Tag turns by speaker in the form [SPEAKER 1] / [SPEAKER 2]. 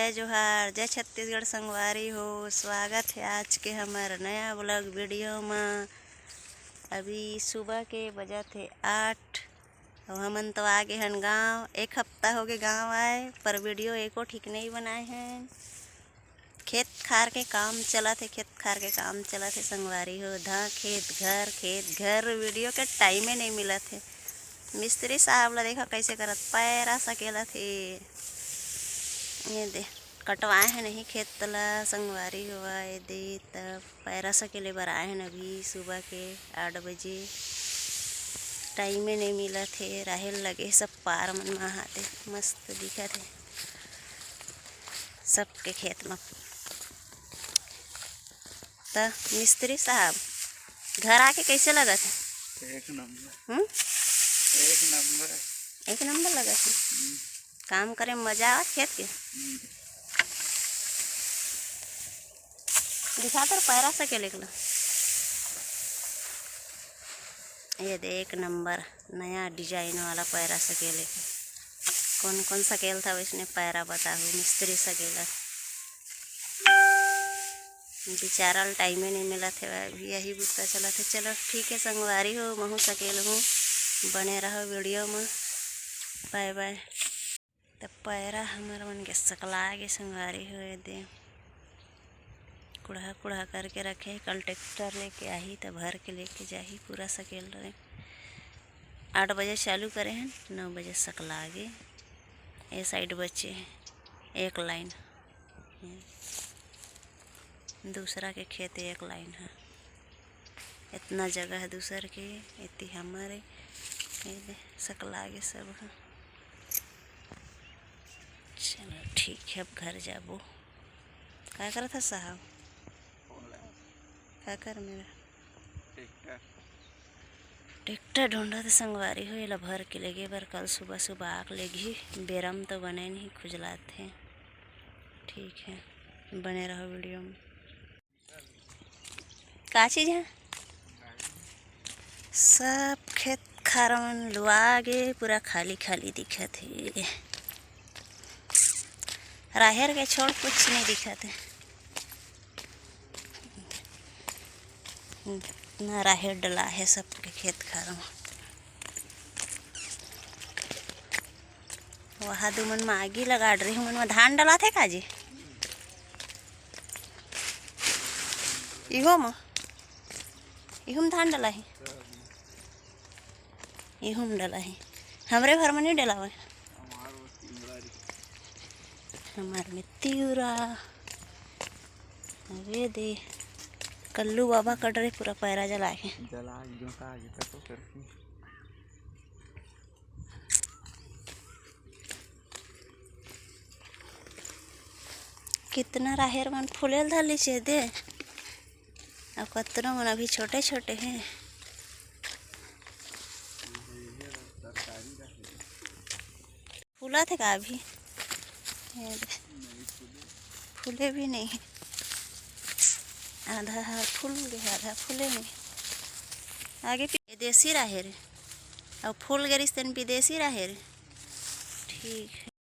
[SPEAKER 1] जय जोहार, जय छत्तीसगढ़ संगवारी हो। स्वागत है आज के हमारे नया ब्लॉग वीडियो में। अभी सुबह के बजा थे 8 और हमन तो आगे हन गाँव। एक हफ्ता हो गए गाँव आए, पर वीडियो एको ठीक नहीं बनाए हैं। खेत खार के काम चला थे, संगवारी हो। धा खेत घर वीडियो के टाइम ही नहीं मिला थे। मिस्त्री साहब ला देखा कैसे करत पैरा सकेला थे। ये दे कटवाए हैं नहीं खेत तला संगवारी हुआ। ये दे तब पैरा सकेले बर आए हैं। अभी सुबह के 8 बजे टाइम में नहीं मिला थे। राहेल लगे सब पार मन में आते मस्त दिखा थे सबके खेत में। तो मिस्त्री साहब घर आके कैसे लगा थे?
[SPEAKER 2] एक नंबर
[SPEAKER 1] एक नंबर लगा थे। काम करे में मजा आवत खेत के। दिखा कर पैरा सकेले के ये दे एक नंबर नया डिजाइन वाला पैरा सकेले के। कौन कौन सकेल था वैसने पैरा बताओ। मिस्त्री सकेला बेचारा टाइम ही नहीं मिला थे। अभी यही बुता चला थे। चलो ठीक है संगवारी हो, महू सकेल हूँ। बने रहो वीडियो में। Bye bye. तो पैरा हमारे मन के सकला के संगवारी हो। दे कुड़ा करके रखे। कल ट्रैक्टर लेके आई तो भर के लेके जाही। पूरा सकेल रहे 8 बजे चालू करे हैं, 9 बजे सकला आगे। ये साइड बचे हैं एक लाइन, दूसरा के खेत एक लाइन है। इतना जगह है दूसर के, इतनी हमारे सकला आगे सब है। चलो ठीक है, अब घर जाबो। क्या करा था साहब? क्या कर मेरा ट्रैक्टर ढूंढा था संगवारी हो। ये भर के लेगे बर कल सुबह आग लेगी। बेरम तो बने नहीं, खुजलाते। ठीक है, बने रहो वीडियो में। का चीज़ है? सब खेत खारन लुआ गे, पूरा खाली खाली दिखा थे। राहेर के छोड़ कुछ नहीं दिखा थे। इतना राहेर डला है सबके खेत खारों। वहाँ दो मन में आगी लगा रही हूँ। मन में धान डला थे काजी इहो में धान डला है। इहो में डला है। हमरे घर में नहीं डला हुआ। हमारे में तिउरा वे दे कल्लू बाबा कट रहे पूरा पैरा जला के। कितना राहेर मन फूलेल धाली चे दे। अब कतनो मन अभी छोटे छोटे हैं। फूला थे का अभी? फूले भी नहीं। आधा फूल गया, आधा फूले नहीं। आगे देसी राहेर और फूल गरिस विदेशी राहेर। ठीक है।